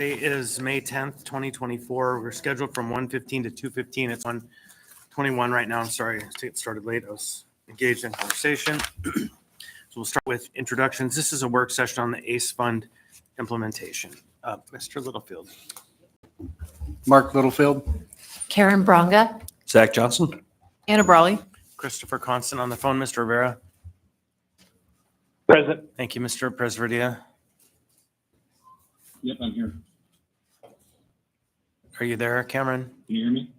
Today is May 10th, 2024. We're scheduled from 1:15 to 2:15. It's 1:21 right now. I'm sorry to get started late. I was engaged in conversation. So we'll start with introductions. This is a work session on the ACE Fund implementation. Mr. Littlefield. Mark Littlefield. Karen Bronga. Zach Johnson. Anna Brawley. Christopher Constant on the phone. Mr. Rivera. Present. Thank you, Mr. Presverdia. Yep, I'm here. Are you there, Cameron? Can you hear me?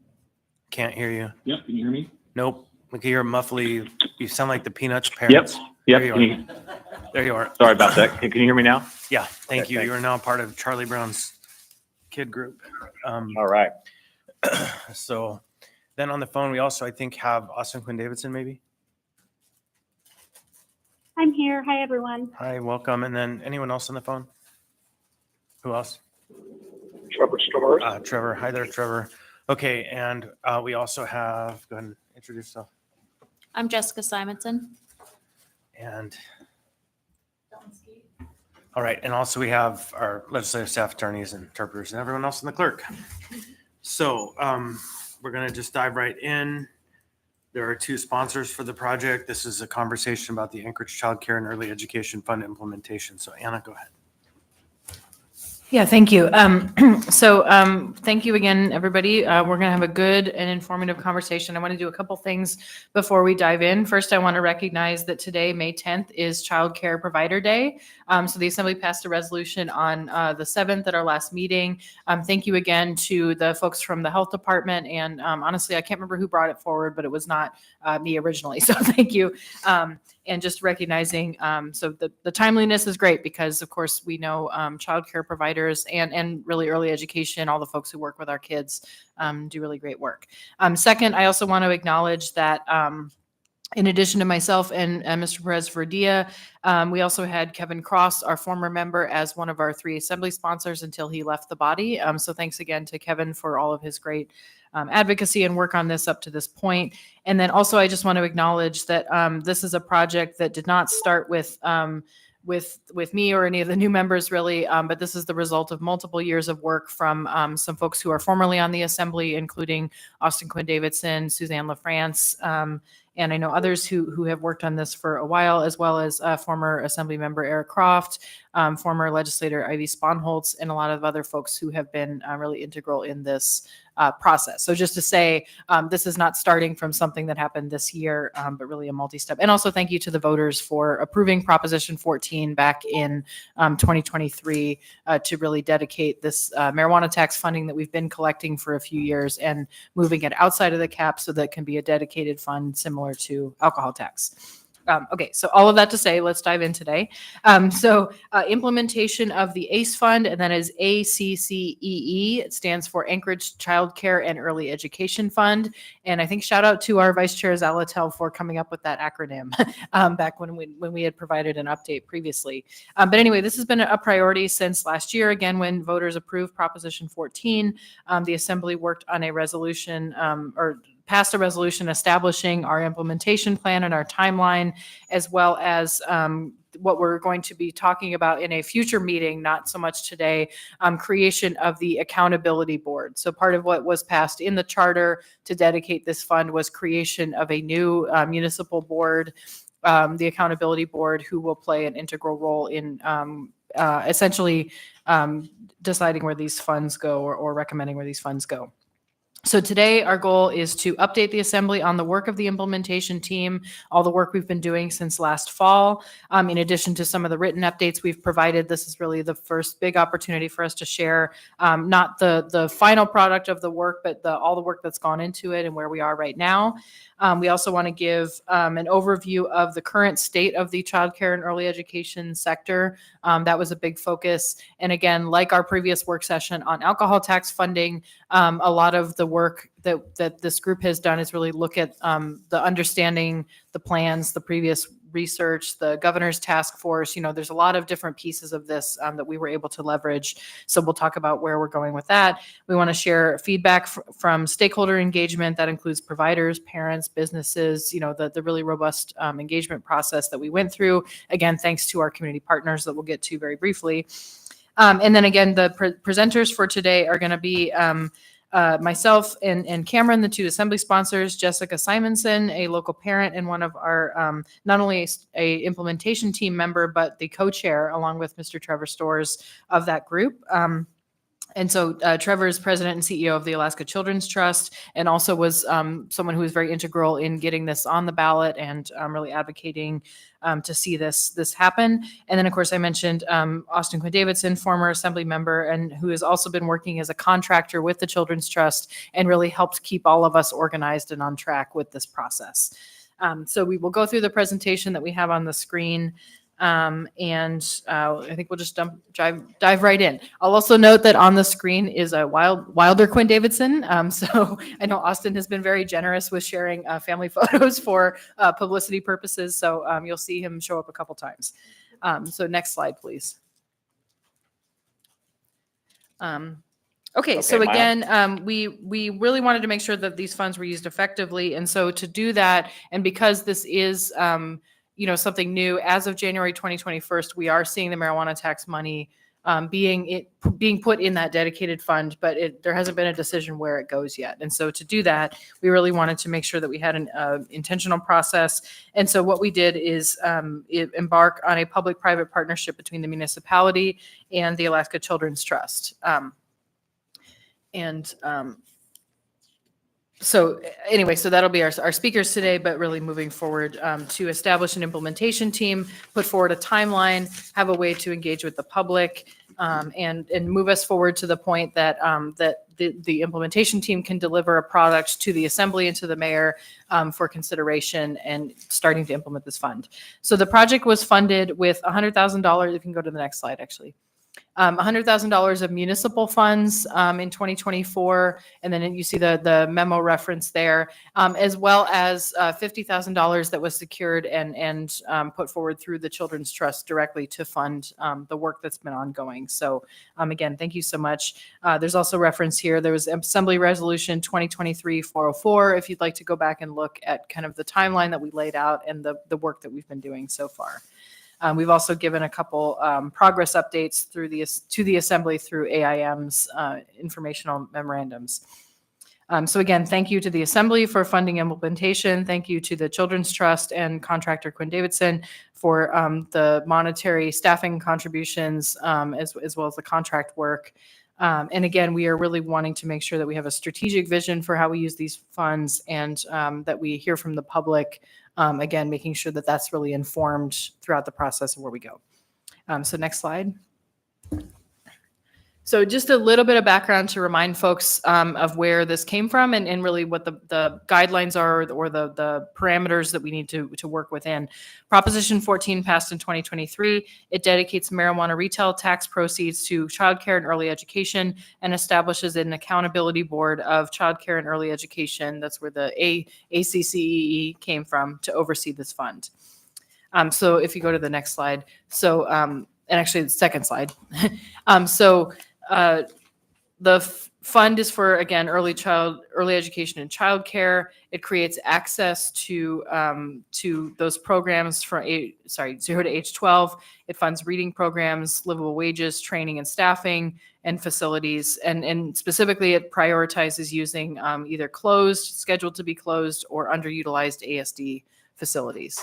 Can't hear you. Yep, can you hear me? Nope. We can hear muffly. You sound like the Peanuts parents. Yep. There you Can are. you, There you are. sorry about that. Can you hear me now? Yeah, thank Okay, you. thanks. You are now part of Charlie Brown's kid group. All right. So then on the phone, we also, I think, have Austin Quinn Davidson, maybe. I'm here. Hi, everyone. Hi, welcome. And then anyone else on the phone? Who else? Trevor Storrs. Trevor. Hi there, Trevor. Okay, and we also have, go ahead and introduce yourself. I'm Jessica Simonson. And, all right, and also we have our legislative staff attorneys and interpreters and everyone else in the clerk. So we're going to just dive right in. There are two sponsors for the project. This is a conversation about the Anchorage Child Care and Early Education Fund implementation. So Anna, go ahead. Yeah, thank you. Thank you again, everybody. We're going to have a good and informative conversation. I want to do a couple things before we dive in. First, I want to recognize that today, May 10th, is Child Care Provider Day. So the Assembly passed a resolution on the 7th at our last meeting. Thank you again to the folks from the Health Department. And honestly, I can't remember who brought it forward, but it was not me originally. So thank you. And just recognizing, so the timeliness is great because, of course, we know childcare providers and really early education, all the folks who work with our kids do really great work. Second, I also want to acknowledge that in addition to myself and Mr. Presverdia, we also had Kevin Cross, our former member, as one of our 3 assembly sponsors until he left the body. So thanks again to Kevin for all of his great advocacy and work on this up to this point. And then also, I just want to acknowledge that this is a project that did not start with me or any of the new members really, but this is the result of multiple years of work from some folks who are formerly on the Assembly, including Austin Quinn Davidson, Suzanne LaFrance, and I know others who have worked on this for a while, as well as former Assembly member Eric Croft, former legislator Ivy Sponholtz, and a lot of other folks who have been really integral in this process. So just to say, this is not starting from something that happened this year, but really a multi-step. And also thank you to the voters for approving Proposition 14 back in 2023 to really dedicate this marijuana tax funding that we've been collecting for a few years and moving it outside of the cap so that it can be a dedicated fund similar to alcohol tax. Okay, so all of that to say, let's dive in today. Implementation of the ACE Fund, and that is ACCEE. It stands for Anchorage Child Care and Early Education Fund. And I think shout out to our Vice Chair Zalatel for coming up with that acronym back when we had provided an update previously. But anyway, this has been a priority since last year. Again, when voters approved Proposition 14, the Assembly worked on a resolution passed a resolution establishing our implementation plan and our timeline, as well as what we're going to be talking about in a future meeting, not so much today, creation of the accountability board. So part of what was passed in the charter to dedicate this fund was creation of a new municipal board, the accountability board, who will play an integral role in essentially deciding where these funds go or recommending where these funds go. So today, our goal is to update the Assembly on the work of the implementation team, all the work we've been doing since last fall. In addition to some of the written updates we've provided, this is really the first big opportunity for us to share not the final product of the work, but all the work that's gone into it and where we are right now. We also want to give an overview of the current state of the childcare and early education sector. That was a big focus. And again, like our previous work session on alcohol tax funding, a lot of the work that this group has done is really look at the understanding, the plans, the previous research, the governor's task force. There's a lot of different pieces of this that we were able to leverage. So we'll talk about where we're going with that. We want to share feedback from stakeholder engagement. That includes providers, parents, businesses, the really robust engagement process that we went through. Again, thanks to our community partners that we'll get to very briefly. And then again, the presenters for today are going to be myself and Cameron, the two assembly sponsors, Jessica Simonson, a local parent and one of our not only a implementation team member, but the co-chair along with Mr. Trevor Stores of that group. And so Trevor is president and CEO of the Alaska Children's Trust, and also was someone who was very integral in getting this on the ballot and really advocating to see this happen. And then, of course, I mentioned Austin Quinn Davidson, former assembly member, and who has also been working as a contractor with the Children's Trust and really helped keep all of us organized and on track with this process. So we will go through the presentation that we have on the screen. I think we'll just dive right in. I'll also note that on the screen is a Wilder Quinn Davidson. So I know Austin has been very generous with sharing family photos for publicity purposes. So you'll see him show up a couple times. So next slide, please. Okay, so Miles. again, we really wanted to make sure that these funds were used effectively. And so to do that, and because this is something new, as of January 2021, we are seeing the marijuana tax money being put in that dedicated fund, but there hasn't been a decision where it goes yet. And so to do that, we really wanted to make sure that we had an intentional process. And so what we did is embark on a public-private partnership between the municipality and the Alaska Children's Trust. So anyway, so that'll be our speakers today, but really moving forward to establish an implementation team, put forward a timeline, have a way to engage with the public, and move us forward to the point that the implementation team can deliver a product to the assembly and to the mayor for consideration and starting to implement this fund. So the project was funded with $100,000. You can go to the next slide, actually. $100,000 of municipal funds in 2024, and then you see the memo reference there, as well as $50,000 that was secured and put forward through the Children's Trust directly to fund the work that's been ongoing. So again, thank you so much. There's also reference here. There was Assembly Resolution 2023-404, if you'd like to go back and look at kind of the timeline that we laid out and the work that we've been doing so far. We've also given a couple progress updates to the Assembly through AIM's informational memorandums. So again, thank you to the Assembly for funding implementation. Thank you to the Children's Trust and contractor Quinn Davidson for the monetary staffing contributions as well as the contract work. And again, we are really wanting to make sure that we have a strategic vision for how we use these funds and that we hear from the public. Again, making sure that that's really informed throughout the process of where we go. So next slide. So just a little bit of background to remind folks of where this came from and really what the guidelines are or the parameters that we need to work within. Proposition 14 passed in 2023. It dedicates marijuana retail tax proceeds to childcare and early education and establishes an accountability board of childcare and early education. That's where the ACCEE came from to oversee this fund. So if you go to the next slide. So, and actually the second slide. The fund is for, again, early education and childcare. It creates access to those programs for 0 to age 12. It funds reading programs, livable wages, training and staffing, and facilities. And specifically, it prioritizes using either scheduled to be closed, or underutilized ASD facilities.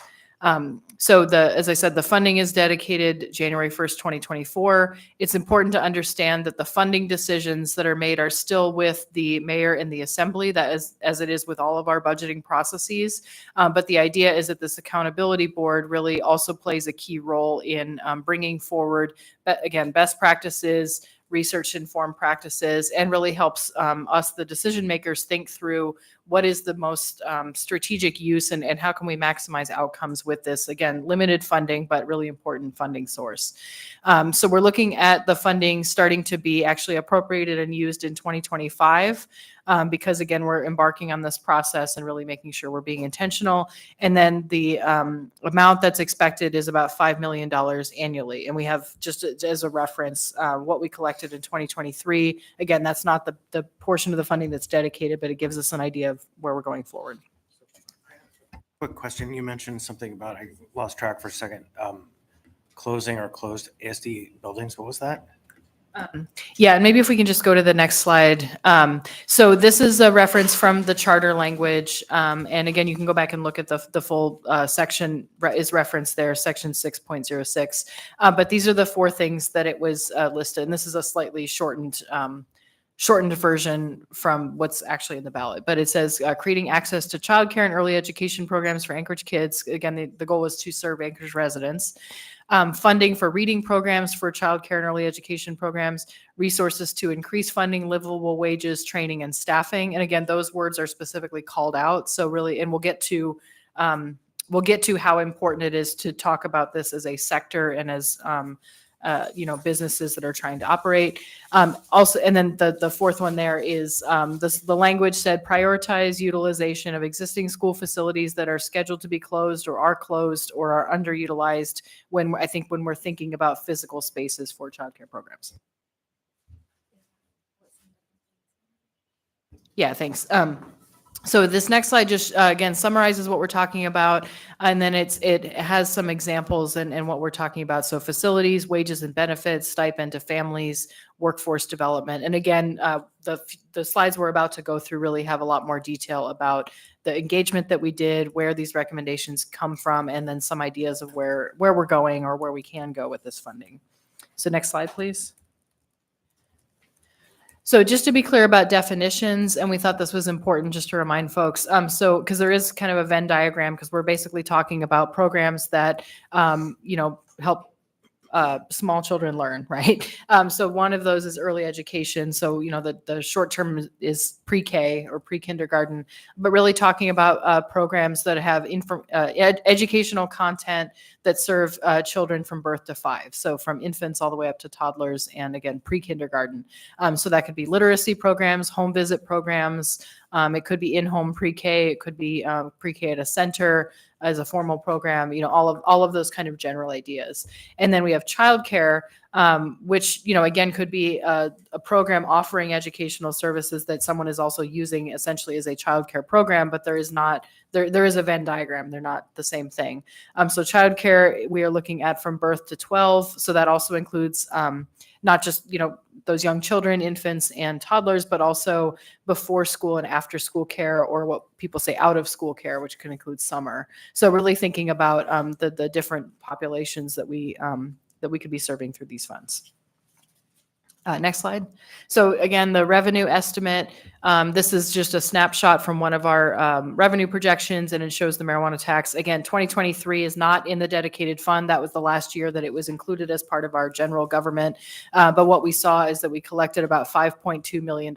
So as I said, the funding is dedicated January 1st, 2024. It's important to understand that the funding decisions that are made are still with the mayor and the assembly, that is, as it is with all of our budgeting processes. But the idea is that this accountability board really also plays a key role in bringing forward, again, best practices, research-informed practices, and really helps us, the decision makers, think through what is the most strategic use and how can we maximize outcomes with this, again, limited funding, but really important funding source. So we're looking at the funding starting to be actually appropriated and used in 2025 because, again, we're embarking on this process and really making sure we're being intentional. And then the amount that's expected is about $5 million annually. And we have, just as a reference, what we collected in 2023. Again, that's not the portion of the funding that's dedicated, but it gives us an idea of where we're going forward. Quick question. You mentioned something about, I lost track for a second, closing or closed ASD buildings. What was that? Yeah, and maybe if we can just go to the next slide. So this is a reference from the charter language. And again, you can go back and look at the full section is referenced there, section 6.06. But these are the four things that it was listed. And this is a slightly shortened version from what's actually in the ballot. But it says creating access to childcare and early education programs for Anchorage kids. Again, the goal is to serve Anchorage residents. Funding for reading programs for childcare and early education programs, resources to increase funding, livable wages, training, and staffing. And again, those words are specifically called out. So really, and we'll get to how important it is to talk about this as a sector and as businesses that are trying to operate. Also, and then the fourth one there is the language said prioritize utilization of existing school facilities that are scheduled to be closed or are underutilized when we're thinking about physical spaces for childcare programs. Yeah, thanks. So this next slide just again summarizes what we're talking about, and then it has some examples and what we're talking about. So facilities, wages and benefits, stipend to families, workforce development, and again the slides we're about to go through really have a lot more detail about the engagement that we did, where these recommendations come from, and then some ideas of where we're going or where we can go with this funding. So next slide, please. So just to be clear about definitions, and we thought this was important just to remind folks. So because there is kind of a Venn diagram, because we're basically talking about programs that help small children learn, right? So one of those is early education. So the short term is pre-K or pre-kindergarten, but really talking about programs that have educational content that serve children from birth to 5. So from infants all the way up to toddlers, and again, pre-kindergarten. So that could be literacy programs, home visit programs. It could be in-home pre-K. It could be pre-K at a center as a formal program. All of those kind of general ideas. And then we have childcare, which again could be a program offering educational services that someone is also using essentially as a childcare program, but there is a Venn diagram. They're not the same thing. So childcare we are looking at from birth to 12. So that also includes not just those young children, infants and toddlers, but also before school and after school care, or what people say out of school care, which can include summer. So really thinking about the different populations that we could be serving through these funds. Next slide. So again, the revenue estimate, this is just a snapshot from one of our revenue projections, and it shows the marijuana tax. Again, 2023 is not in the dedicated fund. That was the last year that it was included as part of our general government. But what we saw is that we collected about $5.2 million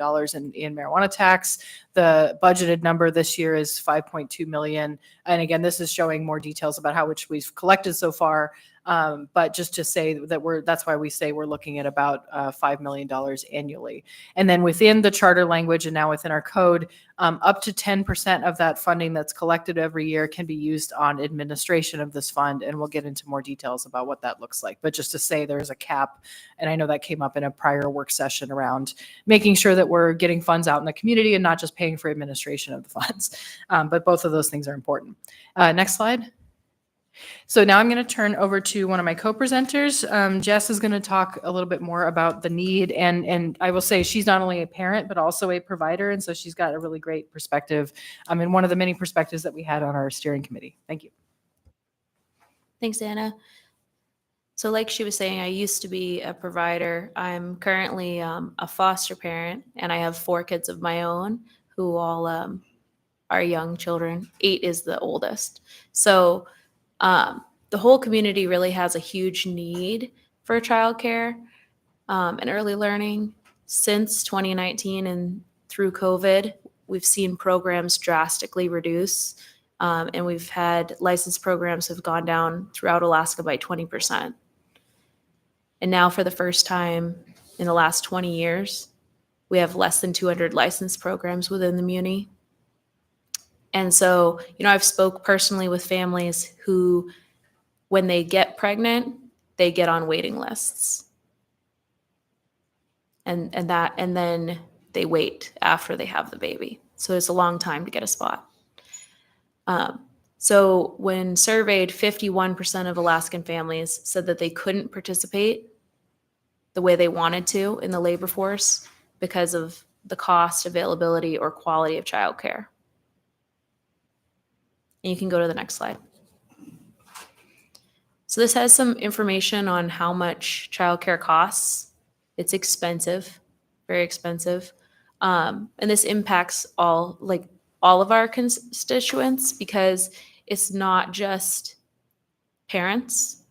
in marijuana tax. The budgeted number this year is $5.2 million. And again, this is showing more details about how much we've collected so far. But just to say that that's why we say we're looking at about $5 million annually. And then within the charter language and now within our code, up to 10% of that funding that's collected every year can be used on administration of this fund. And we'll get into more details about what that looks like. But just to say there's a cap, and I know that came up in a prior work session around making sure that we're getting funds out in the community and not just paying for administration of the funds. But both of those things are important. Next slide. So now I'm going to turn over to one of my co-presenters. Jess is going to talk a little bit more about the need. And I will say she's not only a parent, but also a provider. And so she's got a really great perspective, and one of the many perspectives that we had on our steering committee. Thank you. Thanks, Anna. So like she was saying, I used to be a provider. I'm currently a foster parent, and I have 4 kids of my own who all are young children. 8 is the oldest. So the whole community really has a huge need for childcare and early learning. Since 2019 and through COVID, we've seen programs drastically reduce, and we've had licensed programs have gone down throughout Alaska by 20%. And now for the first time in the last 20 years, we have less than 200 licensed programs within the muni. And so, I've spoke personally with families who, when they get pregnant, they get on waiting lists. And then they wait after they have the baby. So it's a long time to get a spot. So when surveyed, 51% of Alaskan families said that they couldn't participate the way they wanted to in the labor force because of the cost, availability, or quality of childcare. And you can go to the next slide. So this has some information on how much childcare costs. It's expensive, very expensive. And this impacts all of our constituents because it's not just parents.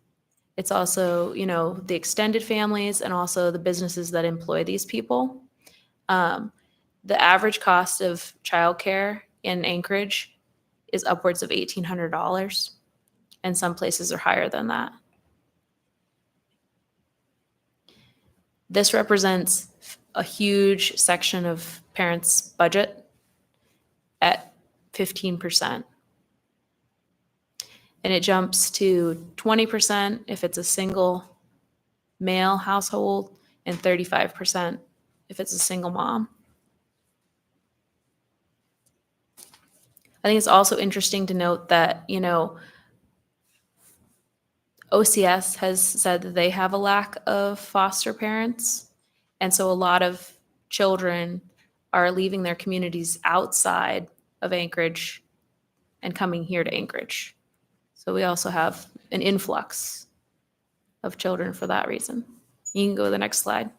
It's also, the extended families and also the businesses that employ these people. The average cost of childcare in Anchorage is upwards of $1,800, and some places are higher than that. This represents a huge section of parents' budget at 15%. And it jumps to 20% if it's a single male household and 35% if it's a single mom. I think it's also interesting to note that, OCS has said that they have a lack of foster parents. And so a lot of children are leaving their communities outside of Anchorage and coming here to Anchorage. So we also have an influx of children for that reason. You can go to the next slide.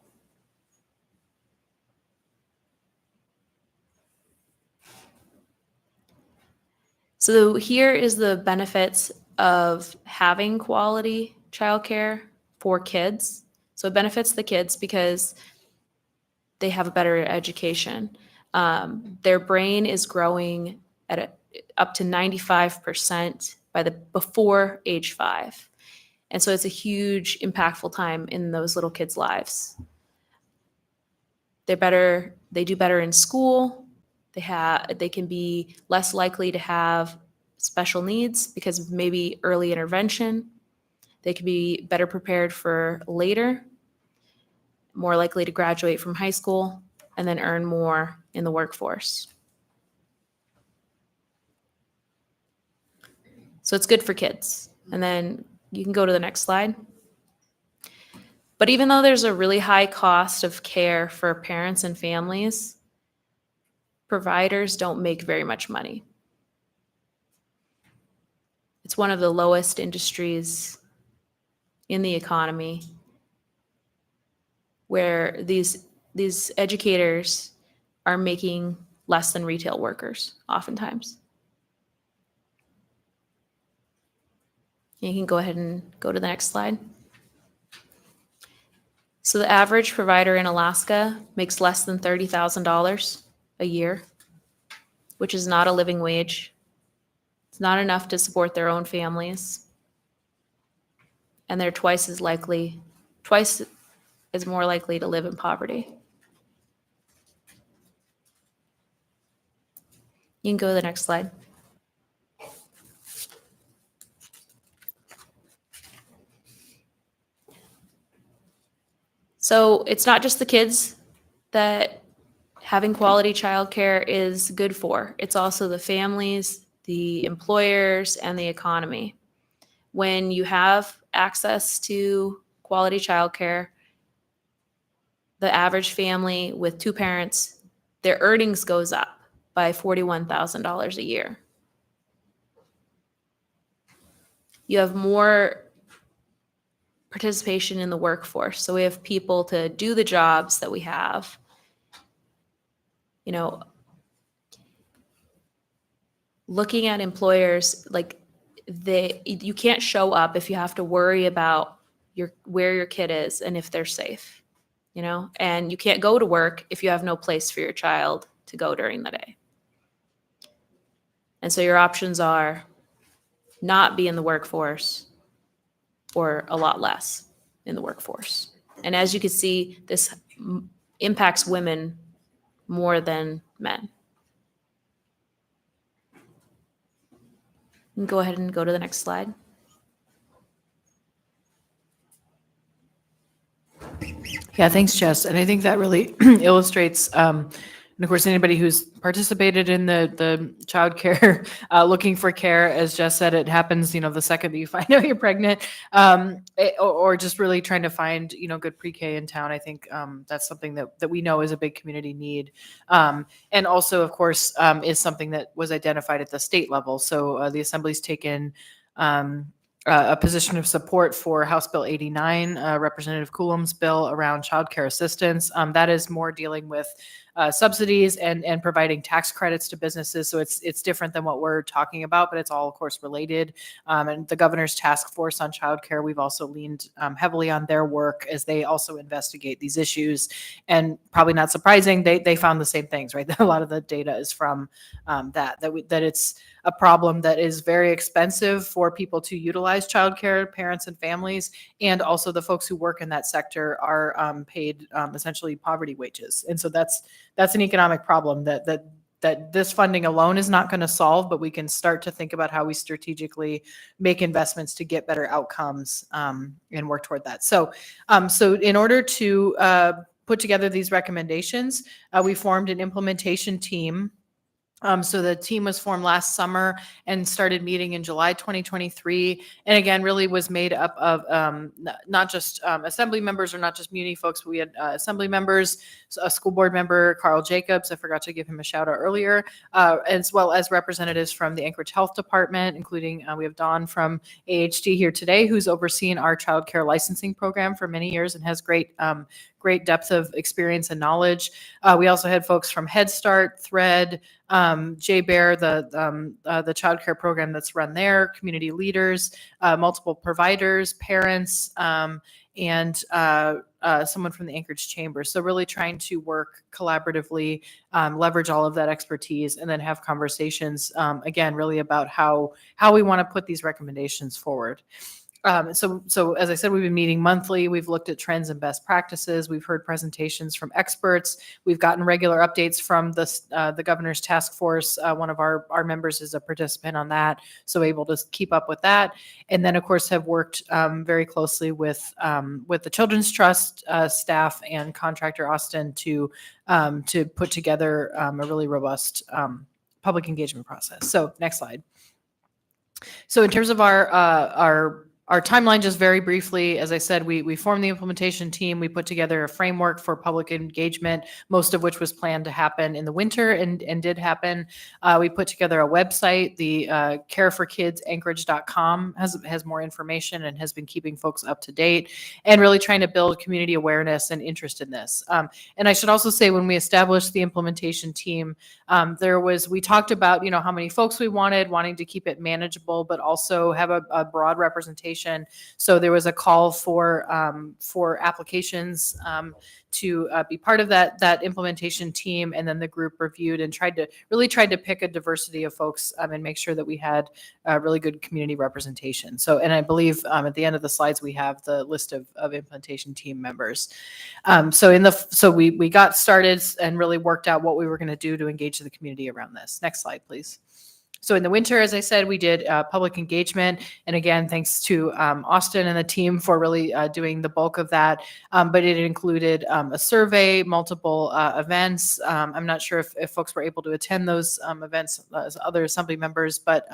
So here is the benefits of having quality childcare for kids. So it benefits the kids because they have a better education. Their brain is growing at up to 95% before age 5. And so it's a huge impactful time in those little kids' lives. They do better in school. They can be less likely to have special needs because of maybe early intervention. They can be better prepared for later, more likely to graduate from high school, and then earn more in the workforce. So it's good for kids. And then you can go to the next slide. But even though there's a really high cost of care for parents and families, providers don't make very much money. It's one of the lowest industries in the economy where these educators are making less than retail workers oftentimes. You can go ahead and go to the next slide. So the average provider in Alaska makes less than $30,000 a year, which is not a living wage. It's not enough to support their own families. And they're twice as more likely to live in poverty. You can go to the next slide. So it's not just the kids that having quality childcare is good for. It's also the families, the employers, and the economy. When you have access to quality childcare, the average family with 2 parents, their earnings goes up by $41,000 a year. You have more participation in the workforce. So we have people to do the jobs that we have. Looking at employers, you can't show up if you have to worry about where your kid is and if they're safe, and you can't go to work if you have no place for your child to go during the day. And so your options are not be in the workforce or a lot less in the workforce. And as you can see, this impacts women more than men. You can go ahead and go to the next slide. Yeah, thanks, Jess. And I think that really illustrates, And of course, anybody who's participated in the child care, looking for care, as Jess said, it happens, the second that you find out you're pregnant, or just really trying to find, good pre-K in town. I think that's something that we know is a big community need. And also, of course, is something that was identified at the state level. So the Assembly's taken a position of support for House Bill 89, Representative Coulombe's bill around childcare assistance. That is more dealing with subsidies and providing tax credits to businesses. So it's different than what we're talking about, but it's all, of course, related. And the governor's task force on childcare, we've also leaned heavily on their work as they also investigate these issues. And probably not surprising, they found the same things, right? A lot of the data is from that it's a problem that is very expensive for people to utilize childcare, parents and families, and also the folks who work in that sector are paid essentially poverty wages. And so that's an economic problem that this funding alone is not going to solve, but we can start to think about how we strategically make investments to get better outcomes and work toward that. So in order to put together these recommendations, we formed an implementation team. So the team was formed last summer and started meeting in July 2023. And again, really was made up of not just Assembly members or not just Muni folks, but we had Assembly members, a school board member, Carl Jacobs, I forgot to give him a shout out earlier, as well as representatives from the Anchorage Health Department, including we have Dawn from AHD here today, who's overseen our child care licensing program for many years and has great depth of experience and knowledge. We also had folks from Head Start, Thread, Jay Bear, the child care program that's run there, community leaders, multiple providers, parents, and someone from the Anchorage Chamber. So really trying to work collaboratively, leverage all of that expertise, and then have conversations, again, really about how we want to put these recommendations forward. So as I said, we've been meeting monthly. We've looked at trends and best practices. We've heard presentations from experts. We've gotten regular updates from the governor's task force. One of our members is a participant on that, so able to keep up with that. And then, of course, have worked very closely with the Children's Trust staff and contractor Austin to put together a really robust public engagement process. So next slide. So in terms of our timeline, just very briefly, as I said, we formed the implementation team. We put together a framework for public engagement, most of which was planned to happen in the winter and did happen. We put together a website, the careforkidsanchorage.com has more information and has been keeping folks up to date and really trying to build community awareness and interest in this. And I should also say, when we established the implementation team, we talked about, how many folks we wanting to keep it manageable, but also have a broad representation. So there was a call for applications to be part of that implementation team, and then the group reviewed and tried to pick a diversity of folks and make sure that we had really good community representation. So, and I believe at the end of the slides we have the list of implementation team members. So we got started and really worked out what we were going to do to engage the community around this. Next slide, please. So in the winter, as I said, we did public engagement. And again, thanks to Austin and the team for really doing the bulk of that. But it included a survey, multiple events. I'm not sure if folks were able to attend those events as other Assembly members, but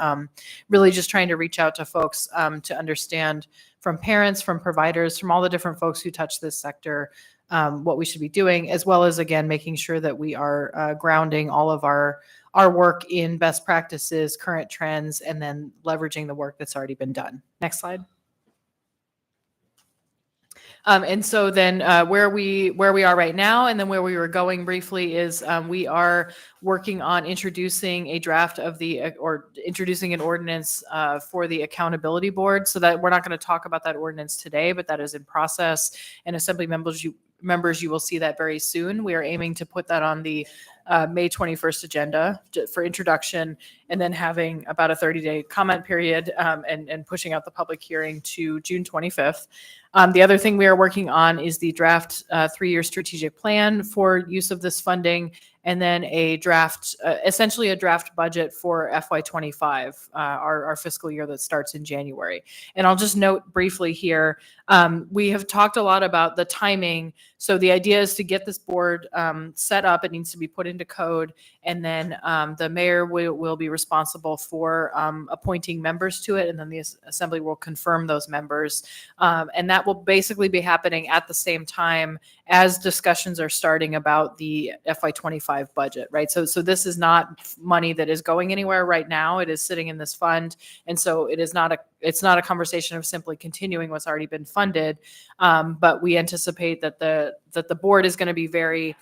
really just trying to reach out to folks to understand from parents, from providers, from all the different folks who touch this sector, what we should be doing, as well as, again, making sure that we are grounding all of our work in best practices, current trends, and then leveraging the work that's already been done. Next slide. And so then where we are right now, and then where we were going briefly is we are working on introducing a draft of introducing an ordinance for the accountability board. So that we're not going to talk about that ordinance today, but that is in process. And Assembly members, you will see that very soon. We are aiming to put that on the May 21st agenda for introduction, and then having about a 30-day comment period and pushing out the public hearing to June 25th. The other thing we are working on is the draft 3-year strategic plan for use of this funding, and then a draft, essentially a draft budget for FY25, our fiscal year that starts in January. And I'll just note briefly here, we have talked a lot about the timing So the idea is to get this board set up. It needs to be put into code, and then the mayor will be responsible for appointing members to it, and then the assembly will confirm those members. And that will basically be happening at the same time as discussions are starting about the FY25 budget, right? So this is not money that is going anywhere right now. It is sitting in this fund. And so it's not a conversation of simply continuing what's already been funded. But we anticipate that the board is going to be very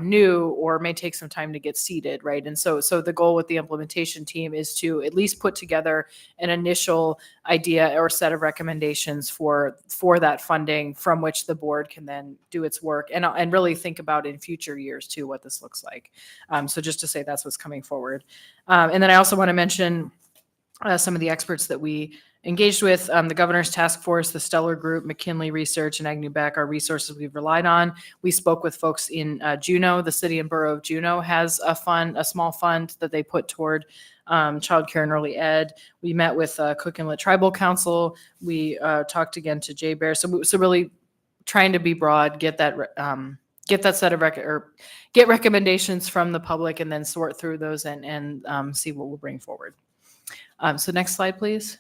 new or may take some time to get seated, right? And so the goal with the implementation team is to at least put together an initial idea or set of recommendations for that funding from which the board can then do its work and really think about in future years too what this looks like. So just to say that's what's coming forward. And then I also want to mention some of the experts that we engaged with, the governor's task force, the Stellar Group, McKinley Research, and Agnew Beck are resources we've relied on. We spoke with folks in Juneau. The city and borough of Juneau has a small fund that they put toward childcare and early ed. We met with Cook Inlet Tribal Council. We talked again to Jay Bear. So really trying to be broad, get that set of get recommendations from the public, and then sort through those and see what we'll bring forward. So next slide, please.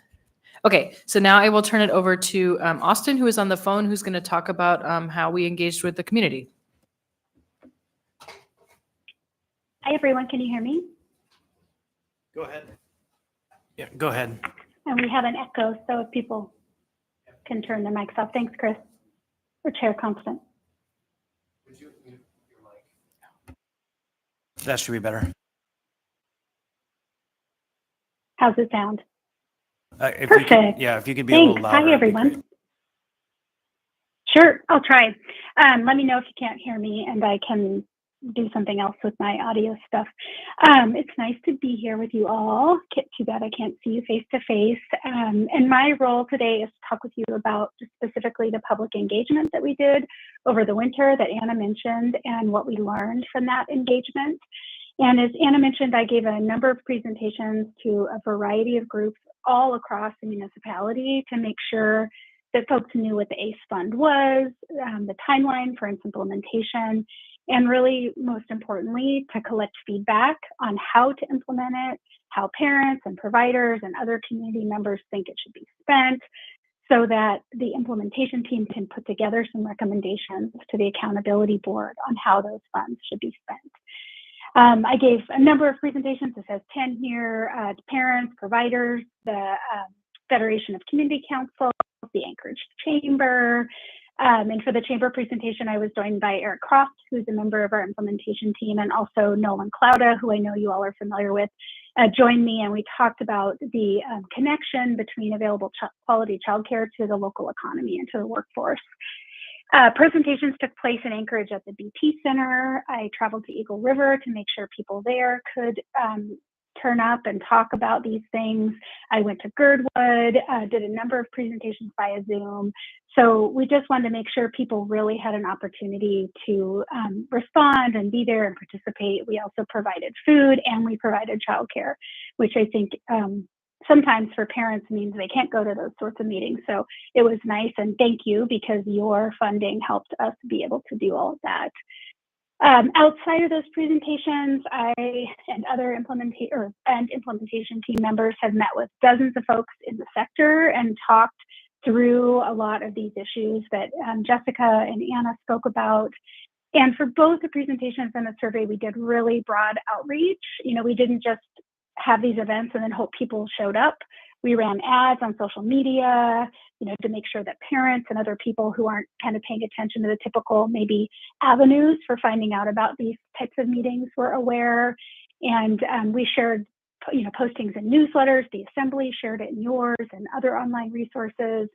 Okay, so now I will turn it over to Austin, who is on the phone, who's going to talk about how we engaged with the community. Hi, everyone. Can you hear me? Go ahead. Yeah, go ahead. And we have an echo, so if people can turn their mics off. Thanks, Chris. Or Chair Constant. Would you mute your mic? That should be better. How's it sound? If Perfect. if you could be a Thanks. little louder. Hi, that'd be everyone. great. Sure, I'll try. Let me know if you can't hear me, and I can do something else with my audio stuff. It's nice to be here with you all. Too bad I can't see you face to face. And my role today is to talk with you about just specifically the public engagement that we did over the winter that Anna mentioned and what we learned from that engagement. And as Anna mentioned, I gave a number of presentations to a variety of groups all across the municipality to make sure that folks knew what the ACE fund was, the timeline for its implementation, and really, most importantly, to collect feedback on how to implement it, how parents and providers and other community members think it should be spent, so that the implementation team can put together some recommendations to the accountability board on how those funds should be spent. I gave a number of presentations. It says 10 here, to parents, providers, the Federation of Community Councils, the Anchorage Chamber. And for the chamber presentation, I was joined by Eric Croft, who's a member of our implementation team, and also Nolan Clouda, who I know you all are familiar with, joined me, and we talked about the connection between available quality childcare to the local economy and to the workforce. Presentations took place in Anchorage at the BP Center. I traveled to Eagle River to make sure people there could turn up and talk about these things. I went to Girdwood, did a number of presentations via Zoom. So we just wanted to make sure people really had an opportunity to respond and be there and participate. We also provided food and we provided childcare, which I think sometimes for parents means they can't go to those sorts of meetings. So it was nice, and thank you, because your funding helped us be able to do all of that. Outside of those presentations, I and other implementation team members have met with dozens of folks in the sector and talked through a lot of these issues that Jessica and Anna spoke about. And for both the presentations and the survey, we did really broad outreach. You know, we didn't just have these events and then hope people showed up. We ran ads on social media, you know, to make sure that parents and other people who aren't kind of paying attention to the typical maybe avenues for finding out about these types of meetings were aware. And we shared, you know, postings in newsletters. The Assembly shared it in yours and other online resources.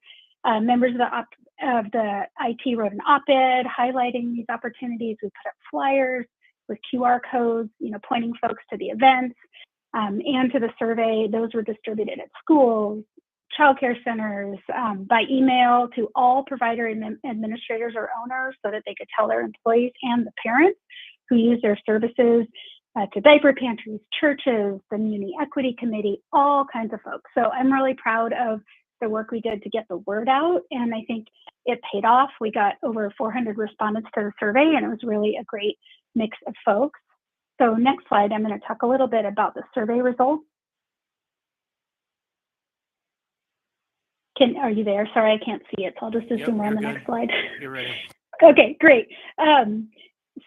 Members of the IT wrote an op-ed highlighting these opportunities. We put up flyers with QR codes, you know, pointing folks to the events. And to the survey. Those were distributed at schools, childcare centers, by email to all provider administrators or owners so that they could tell their employees and the parents who use their services, to diaper pantries, churches, the Muni Equity Committee, all kinds of folks. So I'm really proud of the work we did to get the word out. And I think it paid off. We got over 400 respondents to the survey, and it was really a great mix of folks. So next slide, I'm going to talk a little bit about the survey results. Are you there? Sorry, I can't see it, so I'll just assume we're on the next slide. You're ready. Okay, great.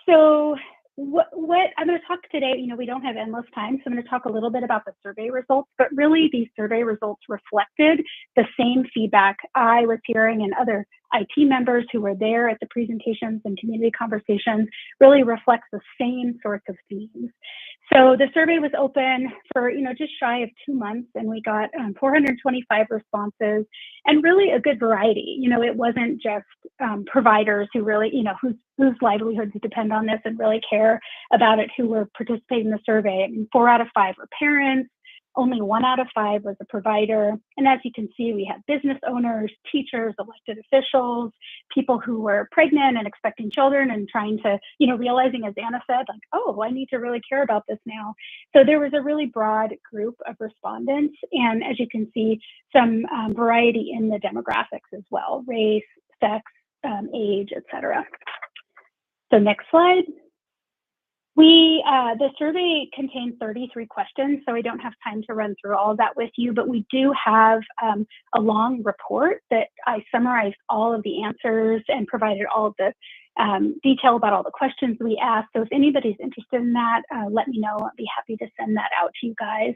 So what I'm going to talk today, we don't have endless time, so I'm going to talk a little bit about the survey results, but really these survey results reflected the same feedback I was hearing, and other IT members who were there at the presentations and community conversations really reflects the same sorts of themes. So the survey was open for, just shy of 2 months, and we got 425 responses, and really a good variety. It wasn't just providers who really, whose livelihoods depend on this and really care about it, who were participating in the survey. 4 out of 5 were parents. Only 1 out of 5 was a provider. And as you can see, we had business owners, teachers, elected officials, people who were pregnant and expecting children and trying to, realizing, as Anna said, like, oh, I need to really care about this now. So there was a really broad group of respondents. And as you can see, some variety in the demographics as well: race, sex, age, etc. So next slide. The survey contained 33 questions, so I don't have time to run through all of that with you, but we do have a long report that I summarized all of the answers and provided all of the detail about all the questions we asked. So if anybody's interested in that, let me know. I'd be happy to send that out to you guys.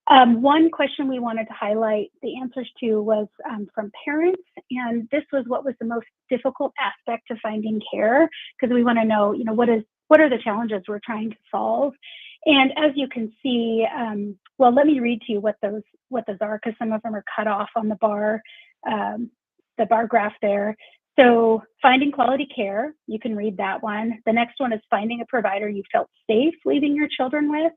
One question we wanted to highlight the answers to was from parents, and this was what was the most difficult aspect of finding care, because we want to know, what are the challenges we're trying to solve. And as you can see, well, let me read to you what those are, because some of them are cut off on the bar graph there. So finding quality care, you can read that one. The next one is finding a provider you felt safe leaving your children with.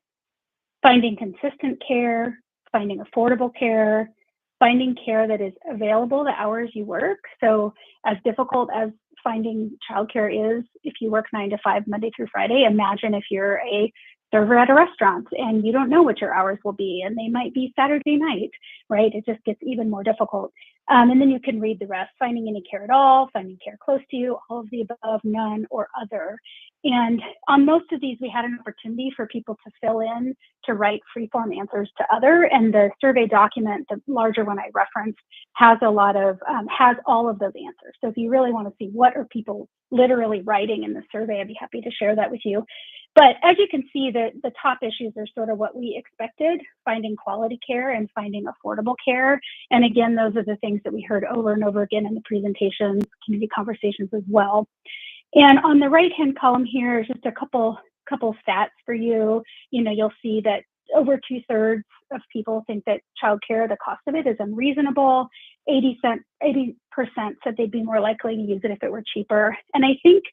Finding consistent care, finding affordable care, finding care that is available the hours you work. So as difficult as finding childcare is, if you work 9 to 5, Monday through Friday, imagine if you're a server at a restaurant and you don't know what your hours will be, and they might be Saturday night, right? It just gets even more difficult. And then you can read the rest: finding any care at all, finding care close to you, all of the above, none, or other. And on most of these, we had an opportunity for people to fill in, to write free-form answers to other. And the survey document, the larger one I referenced, has a lot of, has all of those answers. So if you really want to see what are people literally writing in the survey, I'd be happy to share that with you. But as you can see, the top issues are sort of what we expected: finding quality care and finding affordable care. And again, those are the things that we heard over and over again in the presentations, community conversations as well. And on the right-hand column here is just a couple stats for you. You'll see that over 2/3 of people think that childcare, the cost of it, is unreasonable. 80% said they'd be more likely to use it if it were cheaper. And I think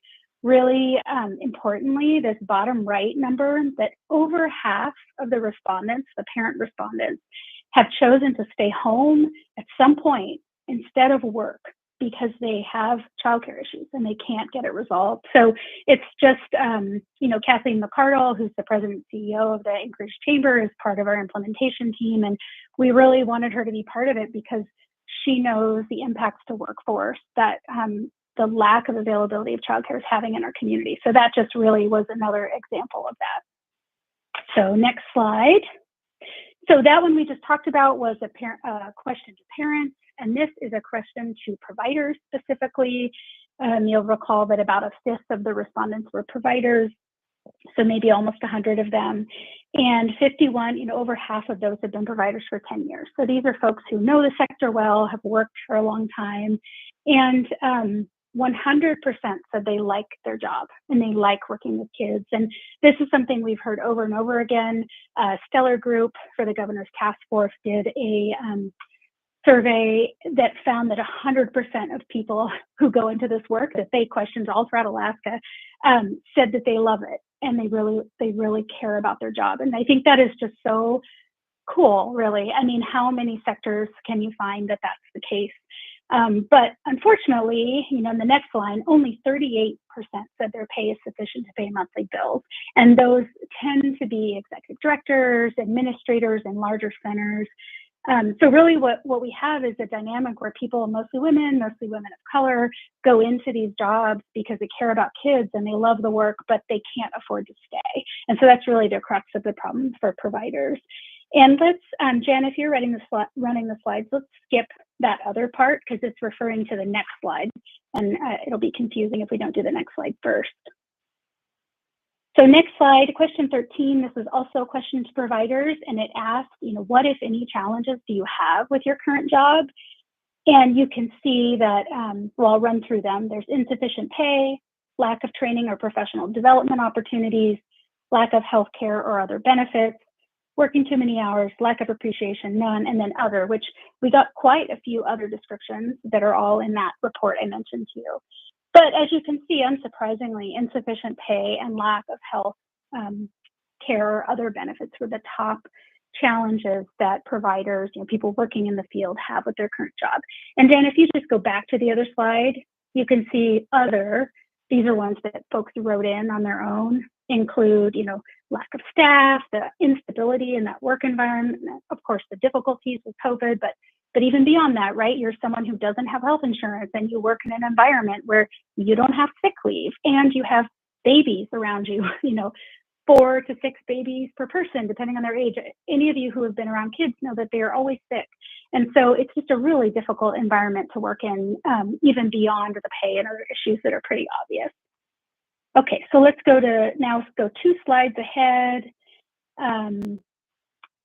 really importantly, this bottom right number, that over half of the respondents, the parent respondents, have chosen to stay home at some point instead of work because they have childcare issues and they can't get it resolved. So it's just, Kathleen McCardle, who's the president and CEO of the Anchorage Chamber, is part of our implementation team. And we really wanted her to be part of it because she knows the impacts to workforce that the lack of availability of childcare is having in our community. So that just really was another example of that. So next slide. So that one we just talked about was a question to parents, and this is a question to providers specifically. You'll recall that about 1/5 of the respondents were providers, so maybe almost 100 of them. And 51, over half of those have been providers for 10 years. So these are folks who know the sector well, have worked for a long time, and 100% said they like their job and they like working with kids. And this is something we've heard over and over again. Stellar Group for the Governor's Task Force did a survey that found that 100% of people who go into this work, that they questioned all throughout Alaska, said that they love it and they really care about their job. And I think that is just so cool, really. I mean, how many sectors can you find that that's the case? But unfortunately, in the next line, only 38% said their pay is sufficient to pay monthly bills. And those tend to be executive directors, administrators in larger centers. So really what we have is a dynamic where people, mostly women of color, go into these jobs because they care about kids and they love the work, but they can't afford to stay. And so that's really the crux of the problem for providers. And let's, Jen, if you're running the slides, let's skip that other part because it's referring to the next slide. And it'll be confusing if we don't do the next slide first. So next slide, question 13, this is also a question to providers, and it asks, what, if any, challenges do you have with your current job? And you can see that, well, I'll run through them. There's insufficient pay, lack of training or professional development opportunities, lack of healthcare or other benefits, working too many hours, lack of appreciation, none, and then other, which we got quite a few other descriptions that are all in that report I mentioned to you. But as you can see, unsurprisingly, insufficient pay and lack of health care or other benefits were the top challenges that providers, people working in the field have with their current job. And Dan, if you just go back to the other slide, you can see other, these are ones that folks wrote in on their own, include, lack of staff, the instability in that work environment, of course, the difficulties with COVID, but even beyond that, right, you're someone who doesn't have health insurance and you work in an environment where you don't have sick leave and you have babies around you, 4 to 6 babies per person, depending on their age. Any of you who have been around kids know that they are always sick. And so it's just a really difficult environment to work in, even beyond the pay and other issues that are pretty obvious. Okay, so let's go 2 slides ahead.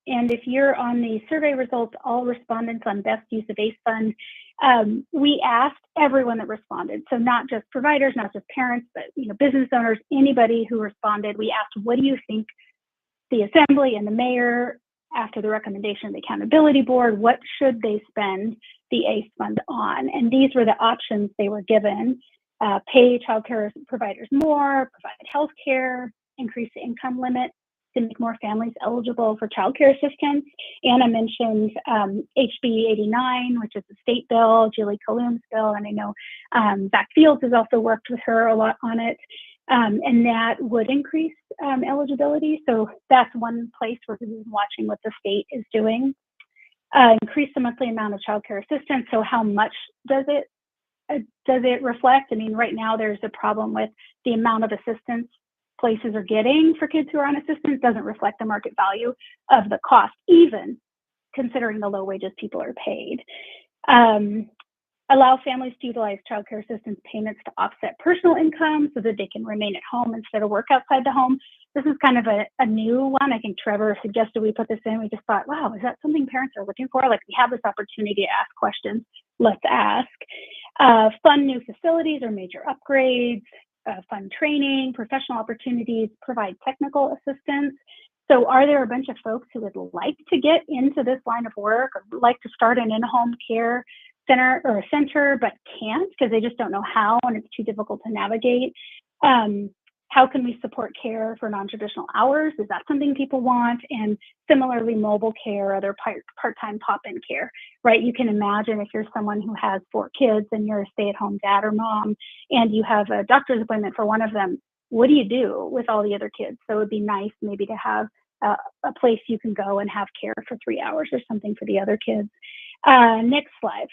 And if you're on the survey results, all respondents on best use of ACE Fund, we asked everyone that responded. So not just providers, not just parents, but business owners, anybody who responded. We asked, what do you think the assembly and the mayor, after the recommendation of the accountability board, what should they spend the ACE Fund on? And these were the options they were given. Pay childcare providers more, provide health care, increase the income limit to make more families eligible for childcare assistance. Anna mentioned HB 89, which is the state bill, Julie Colum's bill, and I know Zach Fields has also worked with her a lot on it, and that would increase eligibility. So that's one place where we've been watching what the state is doing. Increase the monthly amount of childcare assistance. So how much does it reflect? I mean, right now there's a problem with the amount of assistance places are getting for kids who are on assistance doesn't reflect the market value of the cost, even considering the low wages people are paid. Allow families to utilize childcare assistance payments to offset personal income so that they can remain at home instead of work outside the home. This is kind of a new one. I think Trevor suggested we put this in. We just thought, wow, is that something parents are looking for? Like, we have this opportunity to ask questions. Let's ask. Fund new facilities or major upgrades. Fund training, professional opportunities, provide technical assistance. So are there a bunch of folks who would like to get into this line of work or like to start an in-home care center or a center but can't because they just don't know how and it's too difficult to navigate? How can we support care for non-traditional hours? Is that something people want? And similarly, mobile care, other part-time pop-in care, right? You can imagine if you're someone who has 4 kids and you're a stay-at-home dad or mom and you have a doctor's appointment for one of them, what do you do with all the other kids? So it would be nice maybe to have a place you can go and have care for 3 hours or something for the other kids. Next slide.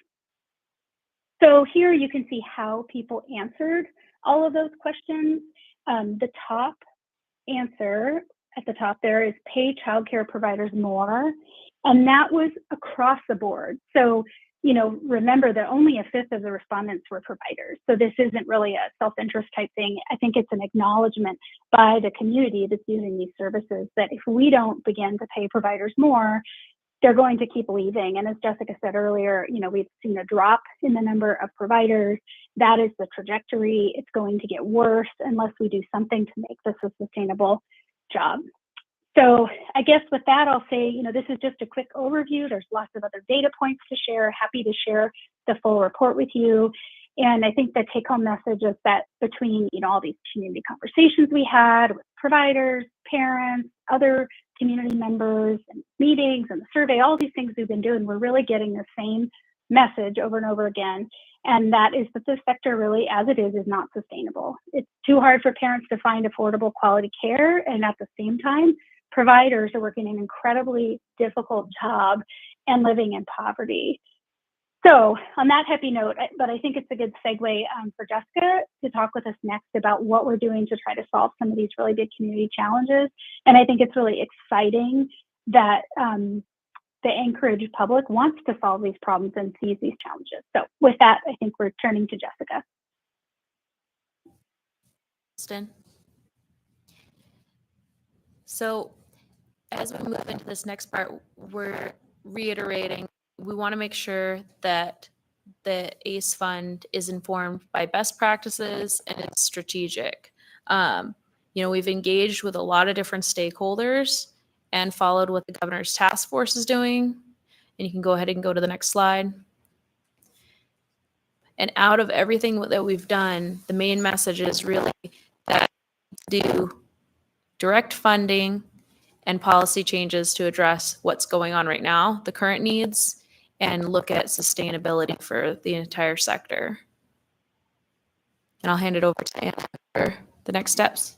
So here you can see how people answered all of those questions. The top answer at the top there is pay childcare providers more. And that was across the board. So, remember that only a fifth of the respondents were providers. So this isn't really a self-interest type thing. I think it's an acknowledgement by the community that's using these services that if we don't begin to pay providers more, they're going to keep leaving. And as Jessica said earlier, we've seen a drop in the number of providers. That is the trajectory. It's going to get worse unless we do something to make this a sustainable job. So I guess with that, I'll say, this is just a quick overview. There's lots of other data points to share. Happy to share the full report with you. And I think the take-home message is that between, all these community conversations we had with providers, parents, other community members, and meetings and the survey, all these things we've been doing, we're really getting the same message over and over again. And that is that this sector really, as it is not sustainable. It's too hard for parents to find affordable quality care. And at the same time, providers are working an incredibly difficult job and living in poverty. So on that happy note, but I think it's a good segue for Jessica to talk with us next about what we're doing to try to solve some of these really big community challenges. And I think it's really exciting that the Anchorage public wants to solve these problems and sees these challenges. So with that, I think we're turning to Jessica. So as we move into this next part, we're reiterating, we want to make sure that the ACE fund is informed by best practices and it's strategic. We've engaged with a lot of different stakeholders and followed what the governor's task force is doing. And you can go ahead and go to the next slide. And out of everything that we've done, the main message is really that do direct funding and policy changes to address what's going on right now, the current needs, and look at sustainability for the entire sector. And I'll hand it over to Anna for the next steps.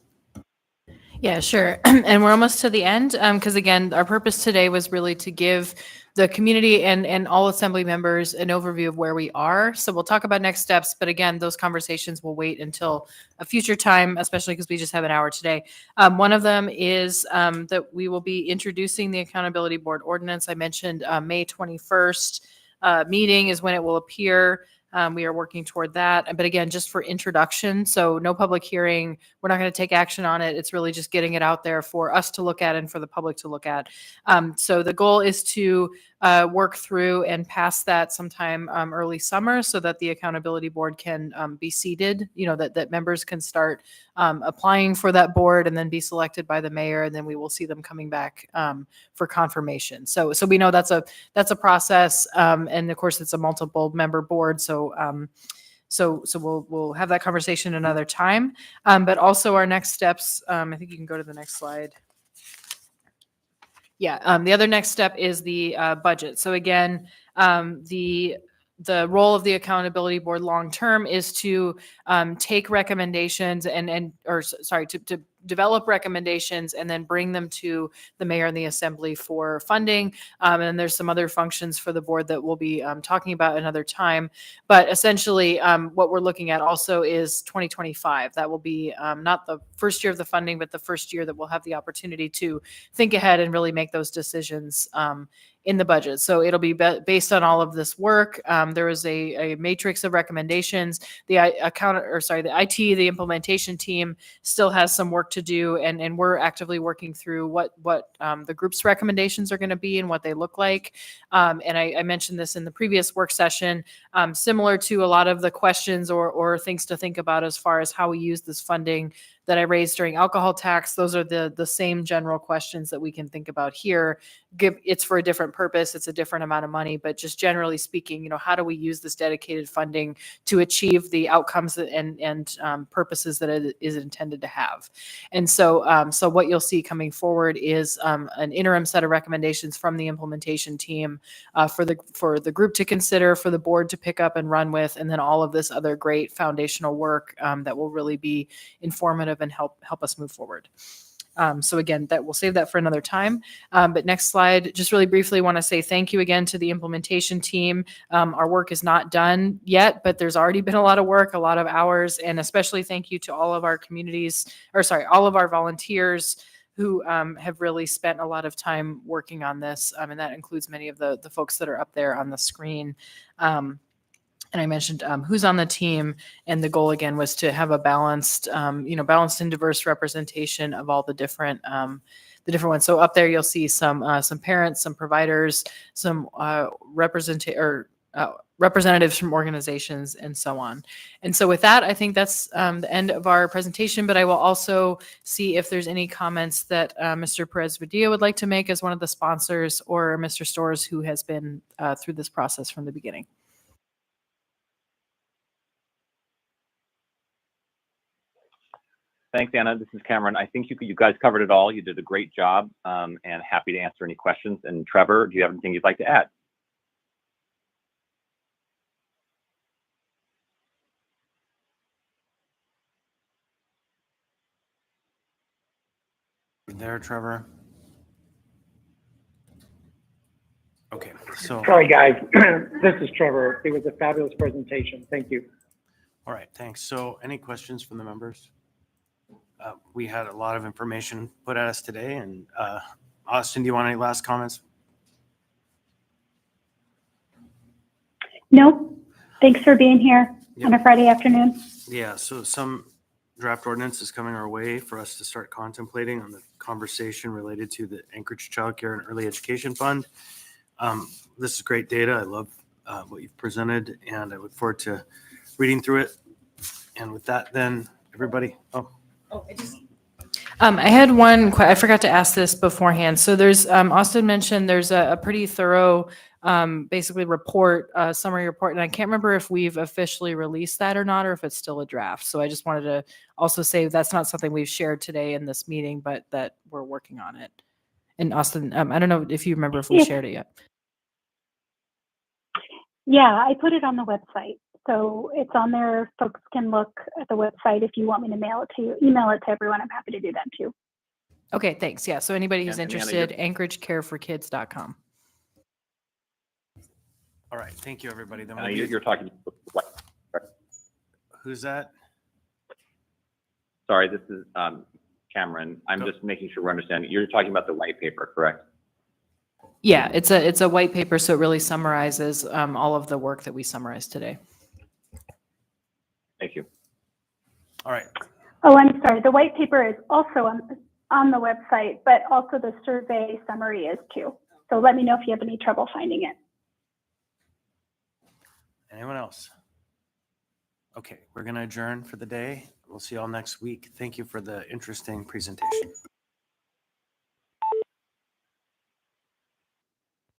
Yeah, sure. And we're almost to the end because, again, our purpose today was really to give the community and all assembly members an overview of where we are. So we'll talk about next steps. But again, those conversations will wait until a future time, especially because we just have an hour today. One of them is that we will be introducing the Accountability Board ordinance. I mentioned May 21st meeting is when it will appear. We are working toward that. But again, just for introduction, so no public hearing. We're not going to take action on it. It's really just getting it out there for us to look at and for the public to look at. So the goal is to work through and pass that sometime early summer so that the accountability board can be seated, that members can start applying for that board and then be selected by the mayor. And then we will see them coming back for confirmation. So we know that's a process. And of course it's a multiple member board. So we'll have that conversation another time. But also our next steps, I think you can go to the next slide. Yeah, the other next step is the budget. So again, the role of the accountability board long term is to take recommendations to develop recommendations and then bring them to the mayor and the assembly for funding. And there's some other functions for the board that we'll be talking about another time. But essentially, what we're looking at also is 2025. That will be not the first year of the funding, but the first year that we'll have the opportunity to think ahead and really make those decisions in the budget. So it'll be based on all of this work. There is a matrix of recommendations. The IT, the implementation team still has some work to do, and we're actively working through what the group's recommendations are going to be and what they look like. And I mentioned this in the previous work session, similar to a lot of the questions or things to think about as far as how we use this funding that I raised during alcohol tax. Those are the same general questions that we can think about here. It's for a different purpose. It's a different amount of money, but just generally speaking, how do we use this dedicated funding to achieve the outcomes and purposes that it is intended to have? And so what you'll see coming forward is an interim set of recommendations from the implementation team for the group to consider, for the board to pick up and run with, and then all of this other great foundational work that will really be informative and help us move forward. So again, that we'll save that for another time. But next slide, just really briefly want to say thank you again to the implementation team. Our work is not done yet, but there's already been a lot of work, a lot of hours, and especially thank you to all of our all of our volunteers who have really spent a lot of time working on this. And that includes many of the folks that are up there on the screen. And I mentioned who's on the team, and the goal again was to have a balanced and diverse representation of all the different ones. So up there you'll see some parents, some providers, some representatives from organizations, and so on. And so with that, I think that's the end of our presentation. But I will also see if there's any comments that Mr. Perez-Vadillo would like to make as one of the sponsors, or Mr. Storrs, who has been through this process from the beginning. Thanks, Anna. This is Cameron. I think you guys covered it all. You did a great job, and happy to answer any questions. And Trevor, do you have anything you'd like to add? There, Trevor. Okay, So, Sorry, guys. This is Trevor. It was a fabulous presentation. Thank you. all right, thanks. So any questions from the members? We had a lot of information put at us today, and Austin, do you want any last comments? Nope. Thanks for being here on a Yep. Friday afternoon. Yeah, so some draft ordinance is coming our way for us to start contemplating on the conversation related to the Anchorage Child Care and Early Education Fund. This is great data. I love what you've presented, and I look forward to reading through it. And with that, then, everybody, I had one, I forgot to ask this beforehand. So there's, Austin mentioned there's a pretty thorough, basically report, summary report, and I can't remember if we've officially released that or not, or if it's still a draft. So I just wanted to also say that's not something we've shared today in this meeting, but that we're working on it. And Austin, I don't know if you remember if we Yes. shared it yet. Yeah, I put it on the website. So it's on there. Folks can look at the website. If you want me to email it to everyone, I'm happy to do that too. Okay, thanks. Yeah, so anybody who's And Anna, interested, anchoragecareforkids.com. all right, thank you, everybody. Then You're talking, who's that? sorry, this is Cameron. I'm Go. just making sure we're understanding. You're talking about the white paper, correct? Yeah, it's a white paper, so it really summarizes all of the work that we summarized today. Thank you. All right, Oh, I'm sorry. The white paper is also on the website, but also the survey summary is too. So let me know if you have any trouble finding it. anyone else? Okay, we're going to adjourn for the day. We'll see you all next week. Thank you for the interesting presentation.